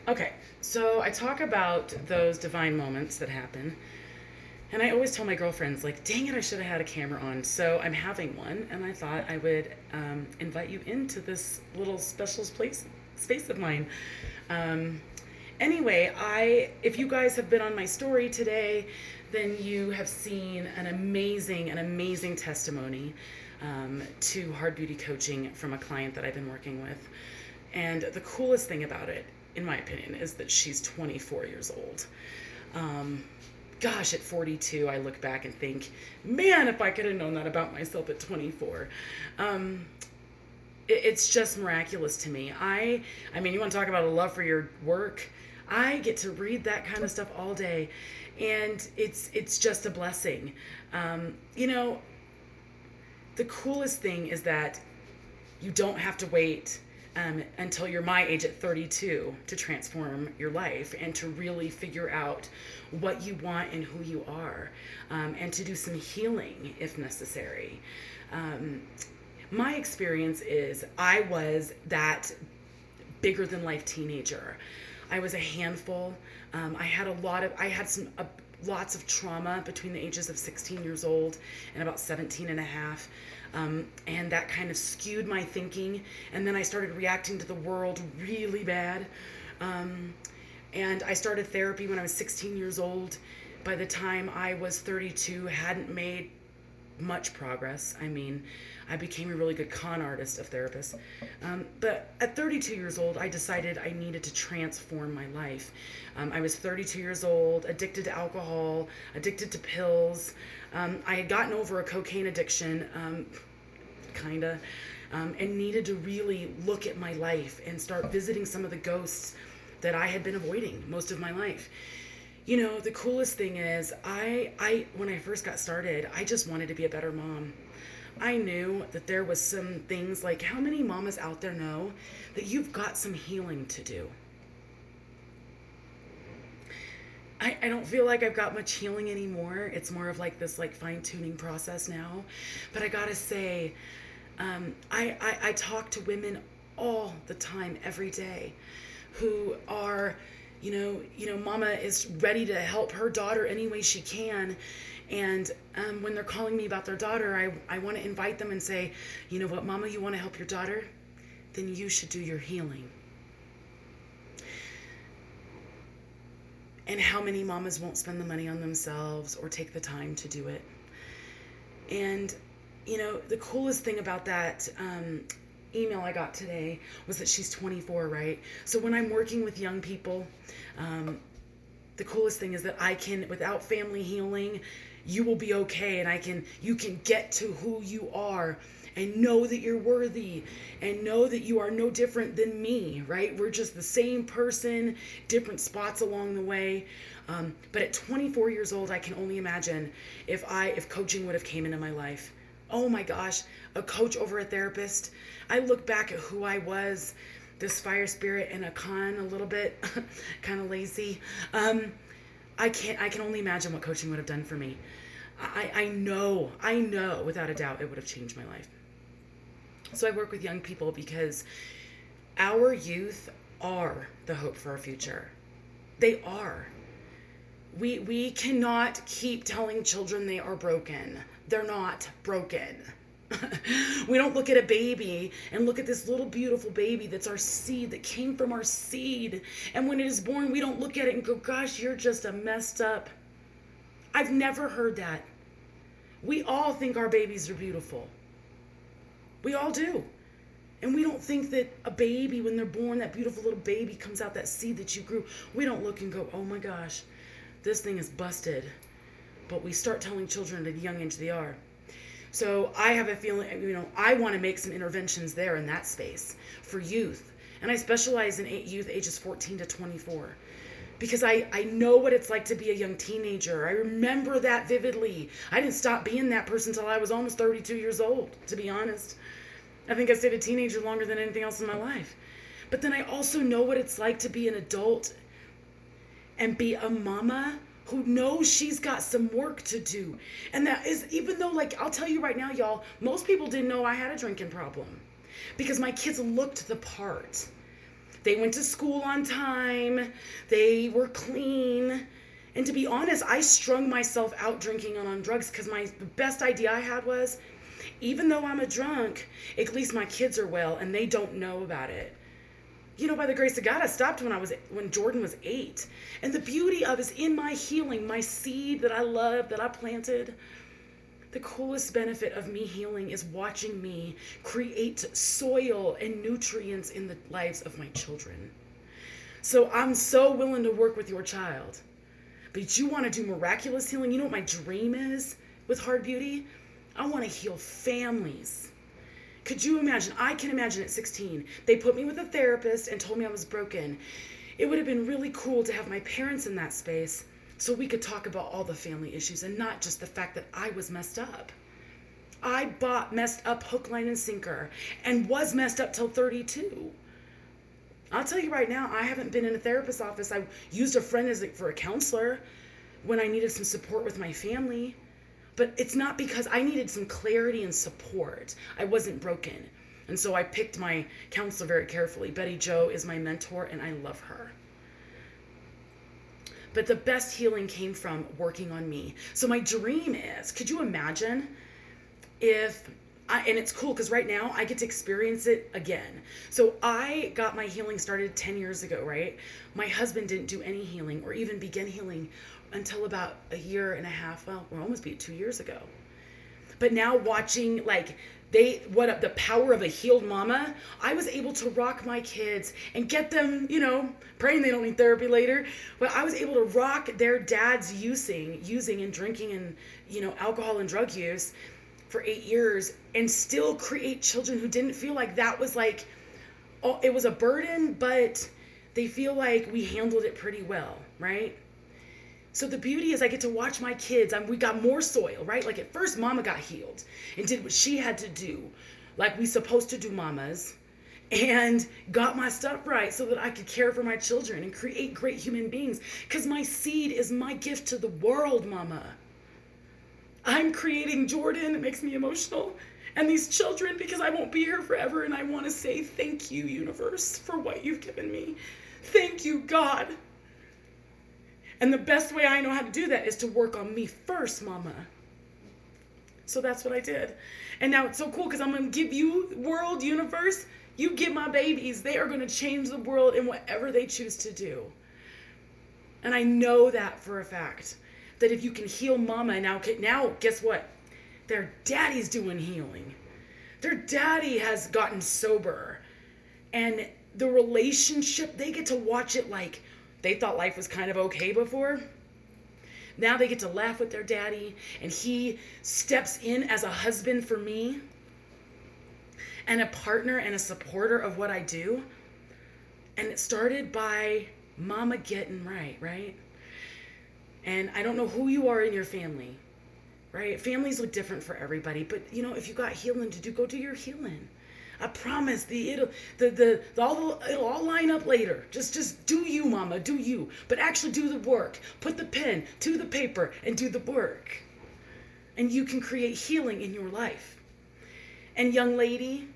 Okay, so I talk about those divine moments that happen, and I always tell my girlfriends, like, dang it, I should have had a camera on. So I'm having one, and I thought I would invite you into this little special space of mine. Um, anyway, if you guys have been on my story today, then you have seen an amazing testimony to hard beauty coaching from a client that I've been working with. And the coolest thing about it, in my opinion, is that she's 24 years old. Um, Gosh, at 42, I look back and think, man, if I could have known that about myself at 24. Um, it's just miraculous to me. I mean, you want to talk about a love for your work? I get to read that kind of stuff all day, and it's just a blessing. You know, the coolest thing is that you don't have to wait until you're my age at 32 to transform your life and to really figure out what you want and who you are, and to do some healing if necessary. Um, my experience is I was that bigger than life teenager. I was a handful. I had some lots of trauma between the ages of 16 years old and about 17 and a half. And that kind of skewed my thinking. And then I started reacting to the world really bad. Um, and I started therapy when I was 16 years old. By the time I was 32, hadn't made much progress. I mean, I became a really good con artist of therapists. But at 32 years old, I decided I needed to transform my life. I was 32 years old, addicted to alcohol, addicted to pills. I had gotten over a cocaine addiction, kinda, and needed to really look at my life and start visiting some of the ghosts that I had been avoiding most of my life. You know, the coolest thing is I when I first got started, I just wanted to be a better mom. I knew that there was some things like how many mamas out there know that you've got some healing to do. I don't feel like I've got much healing anymore. It's more of like this like fine-tuning process now. But I gotta say, I talk to women all the time, every day, who are, mama is ready to help her daughter any way she can. And when they're calling me about their daughter, I want to invite them and say, you know what, mama, you want to help your daughter? Then you should do your healing. And how many mamas won't spend the money on themselves or take the time to do it? And, the coolest thing about that email I got today was that she's 24, right? So when I'm working with young people, the coolest thing is that I can, without family healing, you will be okay, and you can get to who you are and know that you're worthy and know that you are no different than me, right? We're just the same person, different spots along the way. But at 24 years old, I can only imagine if coaching would have came into my life. Oh my gosh, a coach over a therapist. I look back at who I was, this fire spirit and a con a little bit, kind of lazy. I can only imagine what coaching would have done for me. I know without a doubt it would have changed my life. So I work with young people because our youth are the hope for our future. They are. We cannot keep telling children they are broken. They're not broken. We don't look at a baby and look at this little beautiful baby that's our seed, that came from our seed. And when it is born, we don't look at it and go, gosh, you're just a messed up. I've never heard that. We all think our babies are beautiful. We all do. And we don't think that a baby, when they're born, that beautiful little baby comes out, that seed that you grew. We don't look and go, oh my gosh, this thing is busted. But we start telling children at a young age they are. So I have a feeling, I want to make some interventions there in that space for youth. And I specialize in youth ages 14 to 24. Because I know what it's like to be a young teenager. I remember that vividly. I didn't stop being that person until I was almost 32 years old, to be honest. I think I stayed a teenager longer than anything else in my life. But then I also know what it's like to be an adult and be a mama who knows she's got some work to do. And that is, even though, like, I'll tell you right now, y'all, most people didn't know I had a drinking problem because my kids looked the part. They went to school on time. They were clean. And to be honest, I strung myself out drinking and on drugs because the best idea I had was, even though I'm a drunk, at least my kids are well and they don't know about it. You know, by the grace of God, I stopped when Jordan was 8. And the beauty of is in my healing, my seed that I love, that I planted. The coolest benefit of me healing is watching me create soil and nutrients in the lives of my children. So I'm so willing to work with your child. But you want to do miraculous healing? You know what my dream is with Hard Beauty? I want to heal families. Could you imagine? I can imagine at 16, they put me with a therapist and told me I was broken. It would have been really cool to have my parents in that space so we could talk about all the family issues and not just the fact that I was messed up. I messed up hook, line, and sinker and was messed up till 32. I'll tell you right now, I haven't been in a therapist's office. I used a friend for a counselor when I needed some support with my family. But it's not because I needed some clarity and support. I wasn't broken. And so I picked my counselor very carefully. Betty Jo is my mentor, and I love her. But the best healing came from working on me. So my dream is, could you imagine and it's cool because right now I get to experience it again. So I got my healing started 10 years ago, right? My husband didn't do any healing or even begin healing until about a year and a half, well, we'll almost be 2 years ago. But now watching the power of a healed mama, I was able to rock my kids and get them, praying they don't need therapy later, but I was able to rock their dad's using and drinking and, alcohol and drug use for 8 years and still create children who didn't feel like that was it was a burden, but they feel like we handled it pretty well, right? So the beauty is I get to watch my kids. We got more soil, right? Like at first, mama got healed and did what she had to do, like we supposed to do mamas, and got my stuff right so that I could care for my children and create great human beings. Because my seed is my gift to the world, mama. I'm creating Jordan. It makes me emotional. And these children, because I won't be here forever. And I want to say thank you, universe, for what you've given me. Thank you, God. And the best way I know how to do that is to work on me first, mama. So that's what I did. And now it's so cool because I'm going to give you, world, universe, you give my babies. They are going to change the world in whatever they choose to do. And I know that for a fact. That if you can heal mama, now guess what? Their daddy's doing healing. Their daddy has gotten sober. And the relationship, they get to watch it like they thought life was kind of okay before. Now they get to laugh with their daddy, and he steps in as a husband for me and a partner and a supporter of what I do. And it started by mama getting right? And I don't know who you are in your family, right? Families look different for everybody, but if you got healing to do, go do your healing. I promise it'll all line up later. Just do you, mama, do you. But actually do the work. Put the pen to the paper and do the work. And you can create healing in your life. And young lady,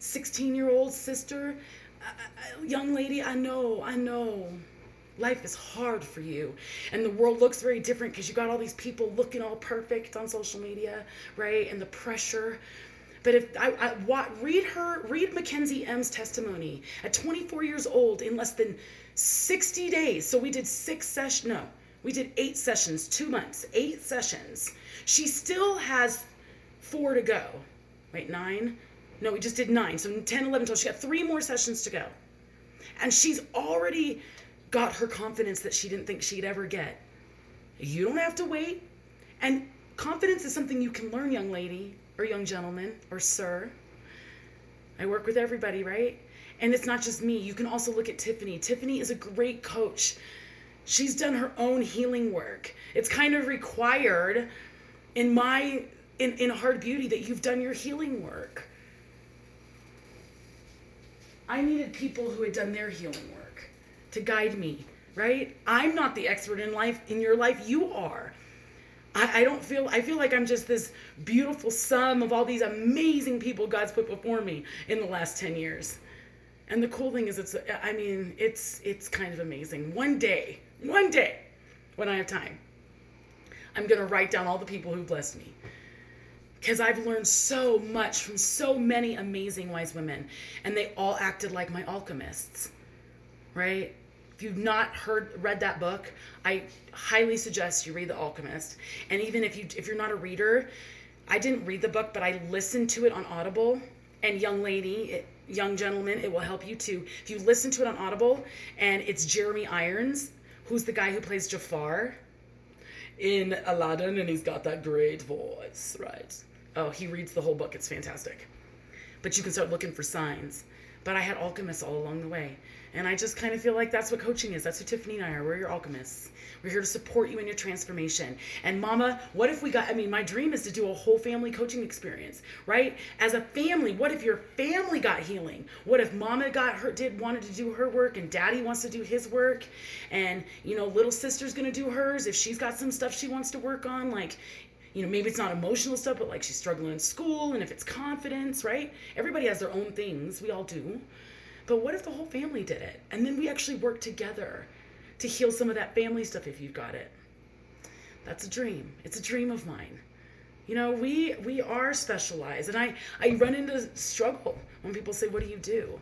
16-year-old sister, young lady, I know. Life is hard for you. And the world looks very different because you got all these people looking all perfect on social media, right? And the pressure. But if read Mackenzie M's testimony at 24 years old in less than 60 days. So we did 8 sessions, 2 months, 8 sessions. She still has 4 to go. Wait, 9? No, we just did 9. So 10, 11, 12. She got 3 more sessions to go. And she's already got her confidence that she didn't think she'd ever get. You don't have to wait. And confidence is something you can learn, young lady, or young gentleman, or sir. I work with everybody, right? And it's not just me. You can also look at Tiffany. Tiffany is a great coach. She's done her own healing work. It's kind of required in Hard Beauty that you've done your healing work. I needed people who had done their healing work to guide me, right? I'm not the expert in your life. You are. I feel like I'm just this beautiful sum of all these amazing people God's put before me in the last 10 years. And the cool thing is, it's kind of amazing. One day, when I have time, I'm going to write down all the people who blessed me. Because I've learned so much from so many amazing wise women. And they all acted like my alchemists, right? If you've not read that book, I highly suggest you read The Alchemist. And even if you're not a reader, I didn't read the book, but I listened to it on Audible. And young gentlemen, it will help you too. If you listen to it on Audible, and it's Jeremy Irons, who's the guy who plays Jafar in Aladdin, and he's got that great voice, right? Oh, he reads the whole book. It's fantastic. But you can start looking for signs. But I had alchemists all along the way. And I just kind of feel like that's what coaching is. That's what Tiffany and I are. We're your alchemists. We're here to support you in your transformation. And mama, what if my dream is to do a whole family coaching experience, right? As a family, what if your family got healing? What if mama wanted to do her work, and daddy wants to do his work, and, little sister's going to do hers if she's got some stuff she wants to work on, like, maybe it's not emotional stuff, but like she's struggling in school, and if it's confidence, right? Everybody has their own things. We all do. But what if the whole family did it? And then we actually work together to heal some of that family stuff if you've got it. That's a dream. It's a dream of mine. We are specialized. And I run into struggle when people say, what do you do?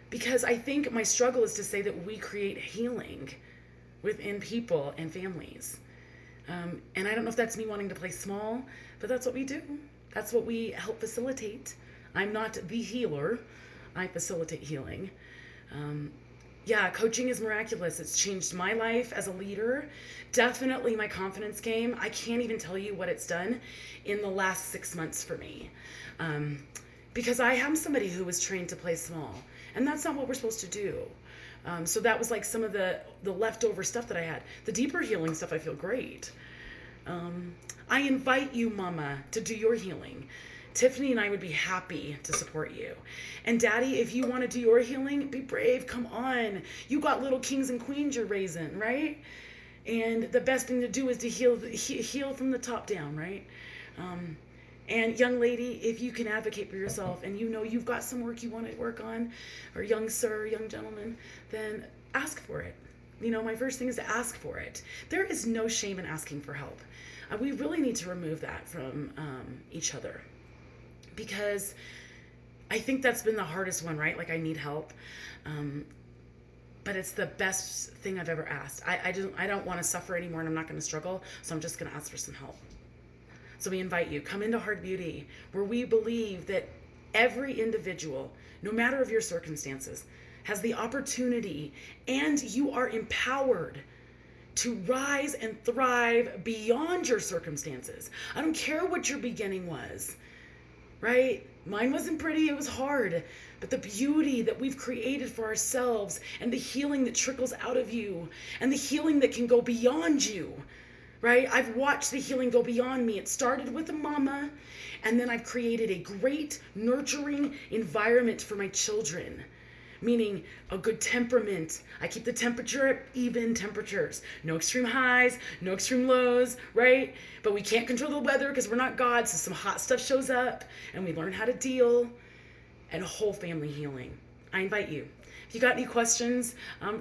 Because I think my struggle is to say that we create healing within people and families. And I don't know if that's me wanting to play small, but that's what we do. That's what we help facilitate. I'm not the healer. I facilitate healing. Coaching is miraculous. It's changed my life as a leader. Definitely my confidence game. I can't even tell you what it's done in the last 6 months for me. Because I am somebody who was trained to play small. And that's not what we're supposed to do. So that was like some of the leftover stuff that I had. The deeper healing stuff, I feel great. I invite you, mama, to do your healing. Tiffany and I would be happy to support you. And daddy, if you want to do your healing, be brave. Come on. You got little kings and queens you're raising, right? And the best thing to do is to heal from the top down, right? And young lady, if you can advocate for yourself and you've got some work you want to work on, or young sir, young gentleman, then ask for it. My first thing is to ask for it. There is no shame in asking for help. We really need to remove that from each other. Because I think that's been the hardest one, right? Like, I need help. But it's the best thing I've ever asked. I don't want to suffer anymore, and I'm not going to struggle, so I'm just going to ask for some help. So we invite you, come into Heart Beauty, where we believe that every individual, no matter of your circumstances, has the opportunity, and you are empowered to rise and thrive beyond your circumstances. I don't care what your beginning was. Right? Mine wasn't pretty, it was hard. But the beauty that we've created for ourselves, and the healing that trickles out of you, and the healing that can go beyond you, right? I've watched the healing go beyond me. It started with a mama, and then I've created a great nurturing environment for my children. Meaning a good temperament. I keep the temperature at even temperatures. No extreme highs, no extreme lows, right? But we can't control the weather because we're not God, so some hot stuff shows up, and we learn how to deal, and whole family healing. I invite you. If you got any questions,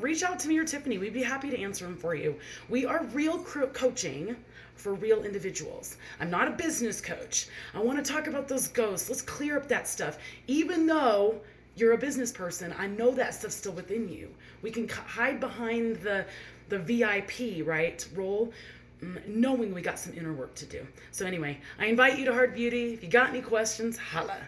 reach out to me or Tiffany. We'd be happy to answer them for you. We are real coaching for real individuals. I'm not a business coach. I want to talk about those ghosts. Let's clear up that stuff. Even though you're a business person, I know that stuff's still within you. We can hide behind the VIP, right, role, knowing we got some inner work to do. So anyway, I invite you to Heart Beauty. If you got any questions, holla.